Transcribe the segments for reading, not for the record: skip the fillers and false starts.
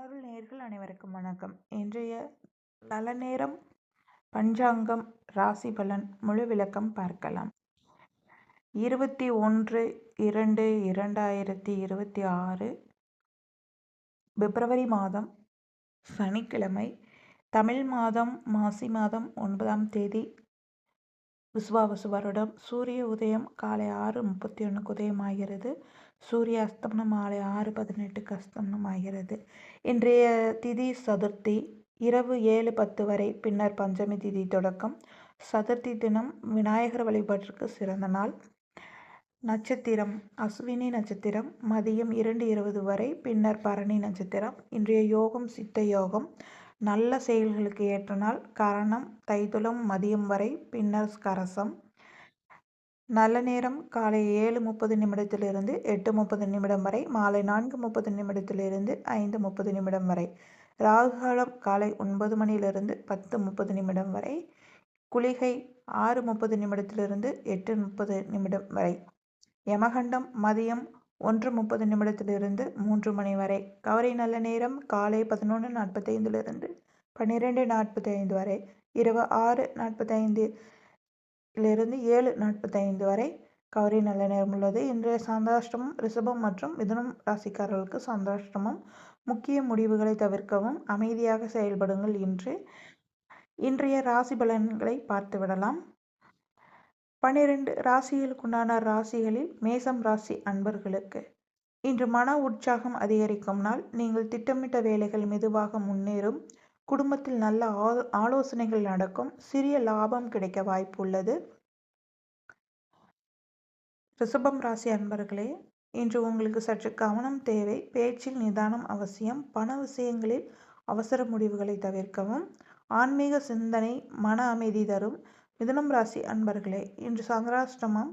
வானொலி நேயர்கள் அனைவருக்கும் வணக்கம். இன்றைய நல்ல நேரம் பஞ்சாங்கம் ராசி பலன் முழு விளக்கம் பார்க்கலாம். 21/2/2026 பிப்ரவரி மாதம் சனிக்கிழமை, தமிழ் மாதம் மாசி மாதம் 9ஆம் தேதி, விசுவாவசு வருடம். சூரிய உதயம் காலை 6:31க்கு உதயமாகிறது. சூரிய அஸ்தமனம் மாலை 6:18க்கு அஸ்தமனமாகிறது. இன்றைய திதி சதுர்த்தி, இரவு 7:10 வரை. பின்னர் பஞ்சமி திதி தொடக்கம். சதுர்த்தி தினம் விநாயகர் வழிபாட்டிற்கு சிறந்த நாள். நட்சத்திரம் அஸ்வினி நட்சத்திரம், மதியம் 2:20 வரை. பின்னர் பரணி நட்சத்திரம். இன்றைய யோகம் சித்த யோகம், நல்ல செயல்களுக்கு ஏற்ற நாள். கரணம் தைதுலம் மதியம் வரை, பின்னர் கரசம். நல்ல நேரம் காலை 7:30 8:30 வரை, மாலை 4:30 5:30 வரை. ராகுகாலம் காலை 9 மணியிலிருந்து 10:30 வரை. குளிகை 6:30 8:30 வரை. யமகண்டம் மதியம் 1:30 3 மணி வரை. கௌரி நல்ல நேரம் காலை 11:45 12:45 வரை. இரவு 6:45 7:45 வரை கௌரி நல்ல நேரம் உள்ளது. இன்றைய சந்திராஷ்டமம் ரிஷபம் மற்றும் மிதுனம் ராசிக்காரர்களுக்கு சந்திராஷ்டமம். முக்கிய முடிவுகளை தவிர்க்கவும், அமைதியாக செயல்படுங்கள். இன்றைய ராசி பலன்களை பார்த்துவிடலாம். 12 ராசிகளுக்குண்டான ராசிகளில் மேசம் ராசி அன்பர்களுக்கு இன்று மன உற்சாகம் அதிகரிக்கும் நாள். நீங்கள் திட்டமிட்ட வேலைகள் மெதுவாக முன்னேறும். குடும்பத்தில் நல்ல ஆலோசனைகள் நடக்கும். சிறிய லாபம் கிடைக்க வாய்ப்பு உள்ளது. ரிஷபம் ராசி அன்பர்களே, இன்று உங்களுக்கு சற்று கவனம் தேவை. பேச்சில் நிதானம் அவசியம். பண விஷயங்களில் அவசர முடிவுகளை தவிர்க்கவும். ஆன்மீக சிந்தனை மன அமைதி தரும். மிதுனம் ராசி அன்பர்களே, இன்று சந்திராஷ்டமம்,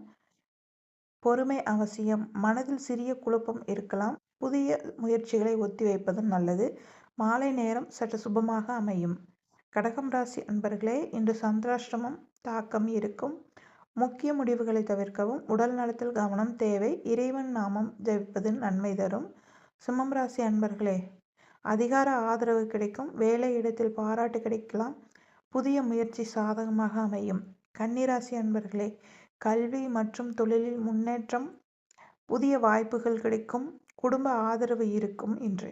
பொறுமை அவசியம். மனதில் சிறிய குழப்பம் இருக்கலாம். புதிய முயற்சிகளை ஒத்திவைப்பது நல்லது. மாலை நேரம் சற்று சுபமாக அமையும். கடகம் ராசி அன்பர்களே, இன்று சந்திராஷ்டமம் தாக்கம் இருக்கும். முக்கிய முடிவுகளை தவிர்க்கவும். உடல் நலத்தில் கவனம் தேவை. இறைவன் நாமம் ஜபிப்பது நன்மை தரும். சிம்மம் ராசி அன்பர்களே, அதிகார ஆதரவு கிடைக்கும். வேலை இடத்தில் பாராட்டு கிடைக்கலாம். புதிய முயற்சி சாதகமாக அமையும். கன்னிராசி அன்பர்களே, கல்வி மற்றும் தொழிலில் முன்னேற்றம். புதிய வாய்ப்புகள் கிடைக்கும். குடும்ப ஆதரவு இருக்கும். இன்று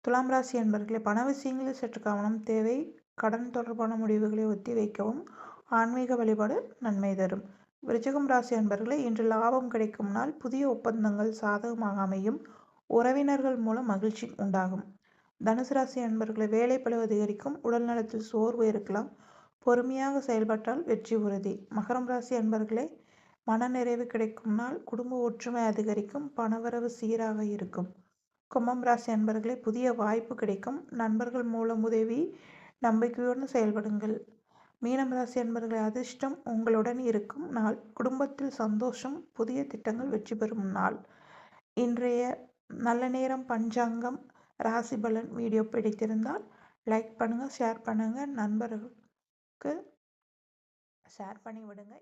துலாம் ராசி அன்பர்களே, பண விஷயங்களில் சற்று கவனம் தேவை. கடன் தொடர்பான முடிவுகளை ஒத்தி வைக்கவும். ஆன்மீக வழிபாடு நன்மை தரும். விருச்சிகம் ராசி அன்பர்களே, இன்று லாபம் கிடைக்கும் நாள். புதிய ஒப்பந்தங்கள் சாதகமாக அமையும். உறவினர்கள் மூலம் மகிழ்ச்சி உண்டாகும். தனுசு ராசி அன்பர்களே, வேலைப்பளு அதிகரிக்கும். உடல் நலத்தில் சோர்வு இருக்கலாம். பொறுமையாக செயல்பட்டால் வெற்றி உறுதி. மகரம் ராசி அன்பர்களே, மனநிறைவு கிடைக்கும் நாள். குடும்ப ஒற்றுமை அதிகரிக்கும். பணவரவு சீராக இருக்கும். கும்பம் ராசி அன்பர்களே, புதிய வாய்ப்பு கிடைக்கும். நண்பர்கள் மூலம் உதவி. நம்பிக்கையுடன் செயல்படுங்கள். மீனம் ராசி அன்பர்களே, அதிர்ஷ்டம் உங்களுடன் இருக்கும் நாள். குடும்பத்தில் சந்தோஷம். புதிய திட்டங்கள் வெற்றி பெறும் நாள். இன்றைய நல்ல நேரம் பஞ்சாங்கம் ராசி பலன் வீடியோ பிடித்திருந்தால் லைக் பண்ணுங்க, ஷேர் பண்ணுங்க, நண்பர்களுக்கு ஷேர் பண்ணி விடுங்க.